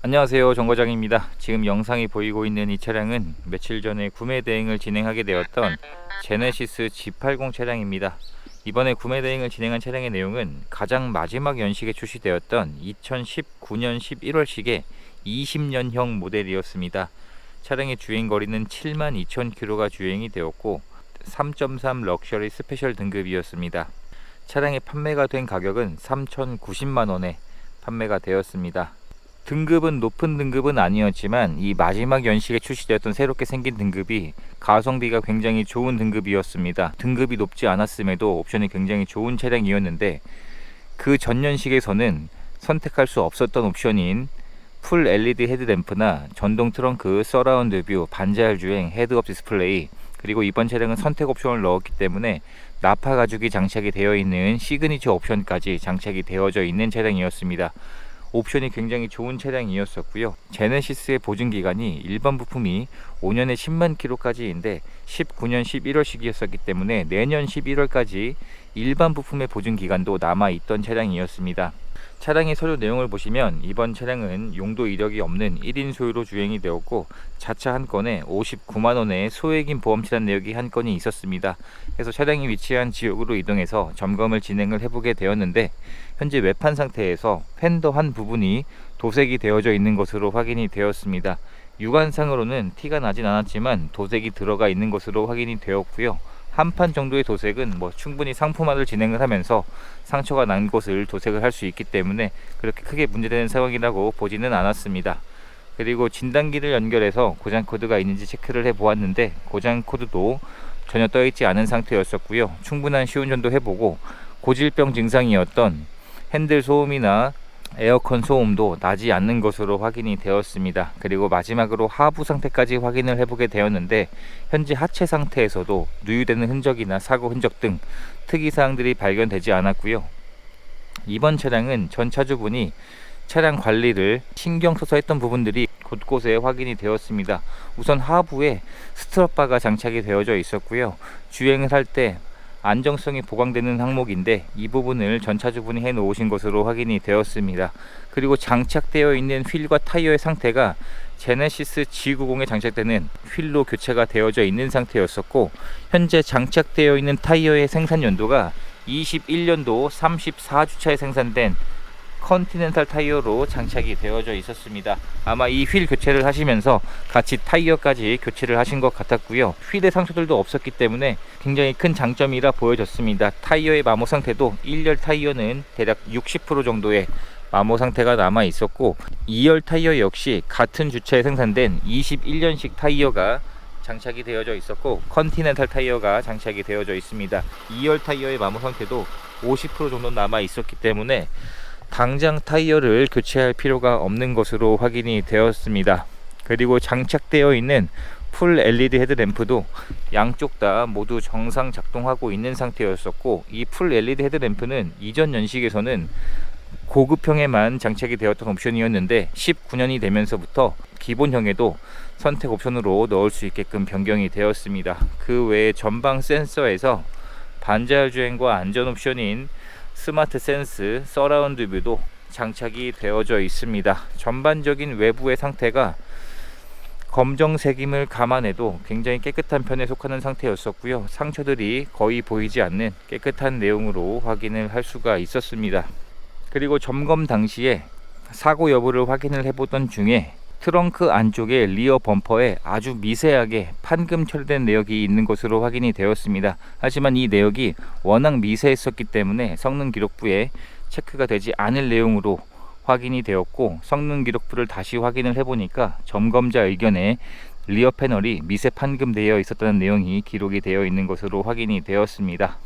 안녕하세요, 정거장입니다. 지금 영상이 보이고 있는 이 차량은 며칠 전에 구매 대행을 진행하게 되었던 제네시스 G80 차량입니다. 이번에 구매 대행을 진행한 차량의 내용은 가장 마지막 연식에 출시되었던 2019년 11월식의 20년형 모델이었습니다. 차량의 주행거리는 72,000km가 주행이 되었고 3.3 럭셔리 스페셜 등급이었습니다. 차량의 판매가 된 가격은 3,090만원에 판매가 되었습니다. 등급은 높은 등급은 아니었지만 이 마지막 연식에 출시되었던 새롭게 생긴 등급이 가성비가 굉장히 좋은 등급이었습니다. 등급이 높지 않았음에도 옵션이 굉장히 좋은 차량이었는데 그 전 연식에서는 선택할 수 없었던 옵션인 풀 LED 헤드램프나 전동 트렁크, 서라운드 뷰, 반자율 주행, 헤드업 디스플레이, 그리고 이번 차량은 선택 옵션을 넣었기 때문에 나파 가죽이 장착이 되어 있는 시그니처 옵션까지 장착이 되어져 있는 차량이었습니다. 옵션이 굉장히 좋은 차량이었었고요. 제네시스의 보증기간이 일반 부품이 5년에 10만 킬로까지인데 19년 11월식이었었기 때문에 내년 11월까지 일반 부품의 보증기간도 남아있던 차량이었습니다. 차량의 서류 내용을 보시면 이번 차량은 용도 이력이 없는 1인 소유로 주행이 되었고 자차 한 건에 59만원의 소액인 보험 치단 내역이 한 건이 있었습니다. 그래서 차량이 위치한 지역으로 이동해서 점검을 진행을 해보게 되었는데 현재 외판 상태에서 팬더 한 부분이 도색이 되어져 있는 것으로 확인이 되었습니다. 육안상으로는 티가 나진 않았지만 도색이 들어가 있는 것으로 확인이 되었고요. 한 판 정도의 도색은 충분히 상품화를 진행을 하면서 상처가 난 곳을 도색을 할 수 있기 때문에 그렇게 크게 문제되는 상황이라고 보지는 않았습니다. 그리고 진단기를 연결해서 고장 코드가 있는지 체크를 해 보았는데 고장 코드도 전혀 떠 있지 않은 상태였었고요. 충분한 시운전도 해보고 고질병 증상이었던 핸들 소음이나 에어컨 소음도 나지 않는 것으로 확인이 되었습니다. 그리고 마지막으로 하부 상태까지 확인을 해보게 되었는데 현재 하체 상태에서도 누유되는 흔적이나 사고 흔적 등 특이사항들이 발견되지 않았고요. 이번 차량은 전 차주분이 차량 관리를 신경 써서 했던 부분들이 곳곳에 확인이 되었습니다. 우선 하부에 스트럿바가 장착이 되어져 있었고요. 주행을 할 때 안정성이 보강되는 항목인데 이 부분을 전 차주분이 해 놓으신 것으로 확인이 되었습니다. 그리고 장착되어 있는 휠과 타이어의 상태가 제네시스 G90에 장착되는 휠로 교체가 되어져 있는 상태였었고 현재 장착되어 있는 타이어의 생산 연도가 21년도 34주차에 생산된 컨티넨탈 타이어로 장착이 되어져 있었습니다. 아마 이 휠 교체를 하시면서 같이 타이어까지 교체를 하신 것 같았고요. 휠의 상처들도 없었기 때문에 굉장히 큰 장점이라 보여졌습니다. 타이어의 마모 상태도 1열 타이어는 대략 60% 정도의 마모 상태가 남아 있었고 2열 타이어 역시 같은 주차에 생산된 21년식 타이어가 장착이 되어져 있었고 컨티넨탈 타이어가 장착이 되어져 있습니다. 2열 타이어의 마모 상태도 50% 정도 남아 있었기 때문에 당장 타이어를 교체할 필요가 없는 것으로 확인이 되었습니다. 그리고 장착되어 있는 풀 LED 헤드램프도 양쪽 다 모두 정상 작동하고 있는 상태였었고 이 풀 LED 헤드램프는 이전 연식에서는 고급형에만 장착이 되었던 옵션이었는데 19년이 되면서부터 기본형에도 선택 옵션으로 넣을 수 있게끔 변경이 되었습니다. 그 외에 전방 센서에서 반자율 주행과 안전 옵션인 스마트 센스, 서라운드 뷰도 장착이 되어져 있습니다. 전반적인 외부의 상태가 검정색임을 감안해도 굉장히 깨끗한 편에 속하는 상태였었고요. 상처들이 거의 보이지 않는 깨끗한 내용으로 확인을 할 수가 있었습니다. 그리고 점검 당시에 사고 여부를 확인을 해보던 중에 트렁크 안쪽에 리어 범퍼에 아주 미세하게 판금 처리된 내역이 있는 것으로 확인이 되었습니다. 하지만 이 내역이 워낙 미세했었기 때문에 성능 기록부에 체크가 되지 않을 내용으로 확인이 되었고 성능 기록부를 다시 확인을 해보니까 점검자 의견에 리어 패널이 미세 판금되어 있었다는 내용이 기록이 되어 있는 것으로 확인이 되었습니다.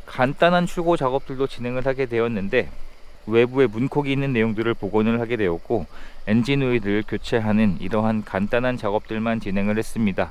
간단한 출고 작업들도 진행을 하게 되었는데 외부에 문콕이 있는 내용들을 복원을 하게 되었고 엔진 오일을 교체하는 이러한 간단한 작업들만 진행을 했습니다.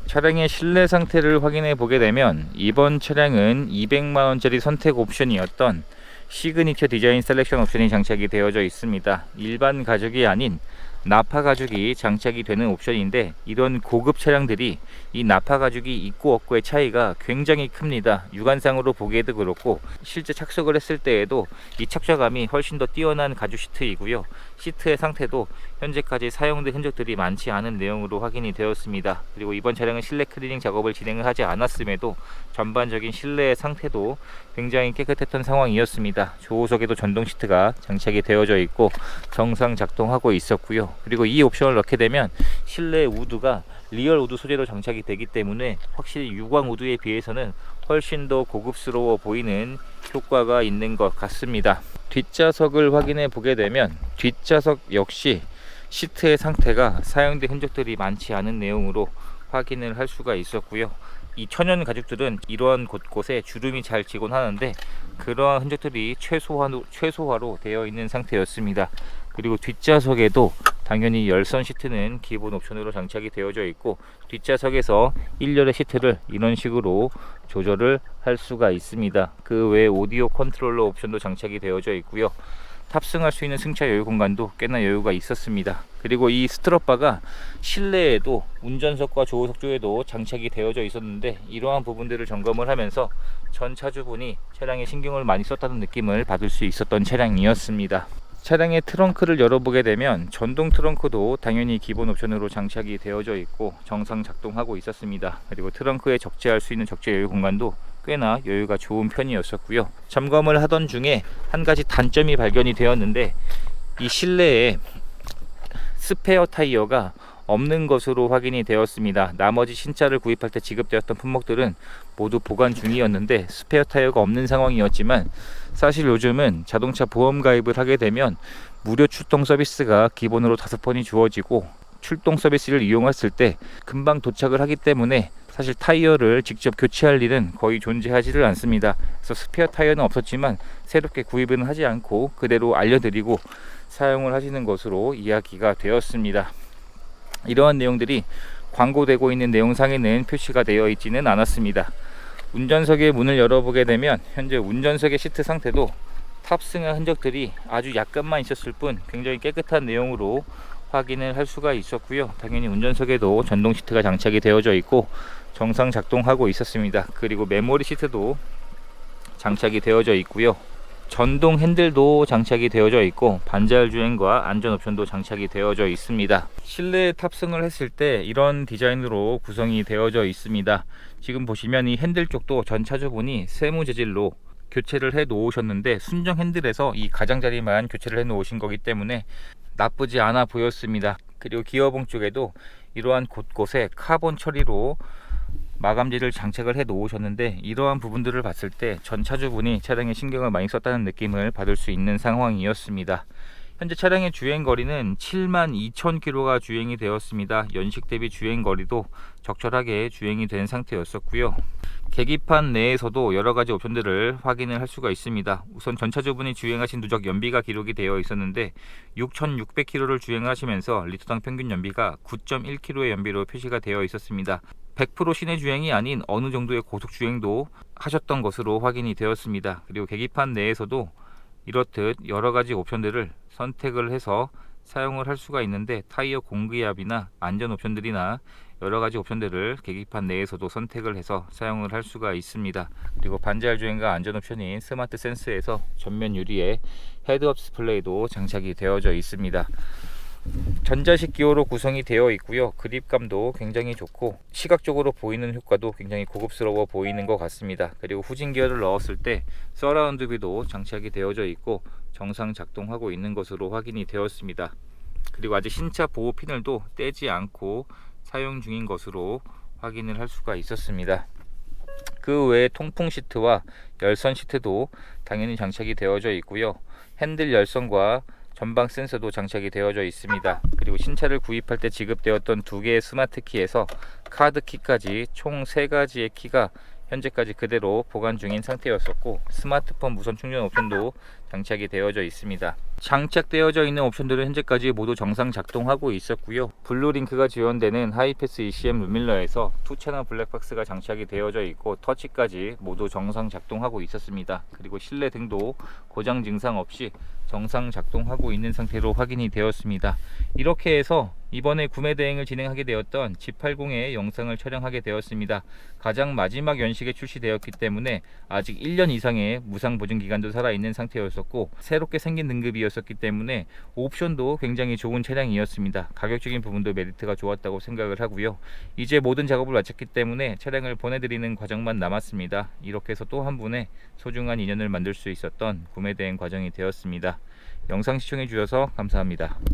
차량의 실내 상태를 확인해 보게 되면 이번 차량은 200만원짜리 선택 옵션이었던 시그니처 디자인 셀렉션 옵션이 장착이 되어져 있습니다. 일반 가죽이 아닌 나파 가죽이 장착이 되는 옵션인데 이런 고급 차량들이 이 나파 가죽이 있고 없고의 차이가 굉장히 큽니다. 육안상으로 보기에도 그렇고 실제 착석을 했을 때에도 이 착좌감이 훨씬 더 뛰어난 가죽 시트이고요. 시트의 상태도 현재까지 사용된 흔적들이 많지 않은 내용으로 확인이 되었습니다. 그리고 이번 차량은 실내 클리닝 작업을 진행을 하지 않았음에도 전반적인 실내의 상태도 굉장히 깨끗했던 상황이었습니다. 조우석에도 전동 시트가 장착이 되어져 있고 정상 작동하고 있었고요. 그리고 이 옵션을 넣게 되면 실내 우드가 리얼 우드 소재로 장착이 되기 때문에 확실히 유광 우드에 비해서는 훨씬 더 고급스러워 보이는 효과가 있는 것 같습니다. 뒷좌석을 확인해 보게 되면 뒷좌석 역시 시트의 상태가 사용된 흔적들이 많지 않은 내용으로 확인을 할 수가 있었고요. 이 천연 가죽들은 이러한 곳곳에 주름이 잘 지곤 하는데 그러한 흔적들이 최소화로 되어 있는 상태였습니다. 그리고 뒷좌석에도 당연히 열선 시트는 기본 옵션으로 장착이 되어져 있고 뒷좌석에서 1열의 시트를 이런 식으로 조절을 할 수가 있습니다. 그 외에 오디오 컨트롤러 옵션도 장착이 되어져 있고요. 탑승할 수 있는 승차 여유 공간도 꽤나 여유가 있었습니다. 그리고 이 스트럿바가 실내에도 운전석과 조우석 쪽에도 장착이 되어져 있었는데 이러한 부분들을 점검을 하면서 전 차주분이 차량에 신경을 많이 썼다는 느낌을 받을 수 있었던 차량이었습니다. 차량의 트렁크를 열어보게 되면 전동 트렁크도 당연히 기본 옵션으로 장착이 되어져 있고 정상 작동하고 있었습니다. 그리고 트렁크에 적재할 수 있는 적재 여유 공간도 꽤나 여유가 좋은 편이었었고요. 점검을 하던 중에 한 가지 단점이 발견이 되었는데 이 실내에 스페어 타이어가 없는 것으로 확인이 되었습니다. 나머지 신차를 구입할 때 지급되었던 품목들은 모두 보관 중이었는데 스페어 타이어가 없는 상황이었지만 사실 요즘은 자동차 보험 가입을 하게 되면 무료 출동 서비스가 기본으로 5번이 주어지고 출동 서비스를 이용했을 때 금방 도착을 하기 때문에 사실 타이어를 직접 교체할 일은 거의 존재하지를 않습니다. 그래서 스페어 타이어는 없었지만 새롭게 구입은 하지 않고 그대로 알려드리고 사용을 하시는 것으로 이야기가 되었습니다. 이러한 내용들이 광고되고 있는 내용상에는 표시가 되어 있지는 않았습니다. 운전석의 문을 열어보게 되면 현재 운전석의 시트 상태도 탑승한 흔적들이 아주 약간만 있었을 뿐 굉장히 깨끗한 내용으로 확인을 할 수가 있었고요. 당연히 운전석에도 전동 시트가 장착이 되어져 있고 정상 작동하고 있었습니다. 그리고 메모리 시트도 장착이 되어져 있고요. 전동 핸들도 장착이 되어져 있고 반자율 주행과 안전 옵션도 장착이 되어져 있습니다. 실내에 탑승을 했을 때 이런 디자인으로 구성이 되어져 있습니다. 지금 보시면 이 핸들 쪽도 전 차주분이 세무 재질로 교체를 해 놓으셨는데 순정 핸들에서 이 가장자리만 교체를 해 놓으신 거기 때문에 나쁘지 않아 보였습니다. 그리고 기어봉 쪽에도 이러한 곳곳에 카본 처리로 마감재를 장착을 해 놓으셨는데 이러한 부분들을 봤을 때 전 차주분이 차량에 신경을 많이 썼다는 느낌을 받을 수 있는 상황이었습니다. 현재 차량의 주행거리는 72,000km가 주행이 되었습니다. 연식 대비 주행거리도 적절하게 주행이 된 상태였었고요. 계기판 내에서도 여러가지 옵션들을 확인을 할 수가 있습니다. 우선 전 차주분이 주행하신 누적 연비가 기록이 되어 있었는데 6,600km를 주행하시면서 리터당 평균 연비가 9.1km의 연비로 표시가 되어 있었습니다. 100% 시내 주행이 아닌 어느 정도의 고속 주행도 하셨던 것으로 확인이 되었습니다. 그리고 계기판 내에서도 이렇듯 여러가지 옵션들을 선택을 해서 사용을 할 수가 있는데 타이어 공기압이나 안전 옵션들이나 여러가지 옵션들을 계기판 내에서도 선택을 해서 사용을 할 수가 있습니다. 그리고 반자율 주행과 안전 옵션인 스마트 센스에서 전면 유리에 헤드업 디스플레이도 장착이 되어져 있습니다. 전자식 기어로 구성이 되어 있고요. 그립감도 굉장히 좋고 시각적으로 보이는 효과도 굉장히 고급스러워 보이는 것 같습니다. 그리고 후진 기어를 넣었을 때 서라운드 뷰도 장착이 되어져 있고 정상 작동하고 있는 것으로 확인이 되었습니다. 그리고 아직 신차 보호 피널도 떼지 않고 사용 중인 것으로 확인을 할 수가 있었습니다. 그 외에 통풍 시트와 열선 시트도 당연히 장착이 되어져 있고요. 핸들 열선과 전방 센서도 장착이 되어져 있습니다. 그리고 신차를 구입할 때 지급되었던 2개의 스마트 키에서 카드 키까지 총 3가지의 키가 현재까지 그대로 보관 중인 상태였었고 스마트폰 무선 충전 옵션도 장착이 되어져 있습니다. 장착되어져 있는 옵션들은 현재까지 모두 정상 작동하고 있었고요. 블루링크가 지원되는 하이패스 ECM 루밀러에서 2채널 블랙박스가 장착이 되어져 있고 터치까지 모두 정상 작동하고 있었습니다. 그리고 실내 등도 고장 증상 없이 정상 작동하고 있는 상태로 확인이 되었습니다. 이렇게 해서 이번에 구매 대행을 진행하게 되었던 G80의 영상을 촬영하게 되었습니다. 가장 마지막 연식에 출시되었기 때문에 아직 1년 이상의 무상 보증 기간도 살아있는 상태였었고, 새롭게 생긴 등급이었었기 때문에 옵션도 굉장히 좋은 차량이었습니다. 가격적인 부분도 메리트가 좋았다고 생각을 하고요. 이제 모든 작업을 마쳤기 때문에 차량을 보내드리는 과정만 남았습니다. 이렇게 해서 또 한 분의 소중한 인연을 만들 수 있었던 구매 대행 과정이 되었습니다. 영상 시청해 주셔서 감사합니다.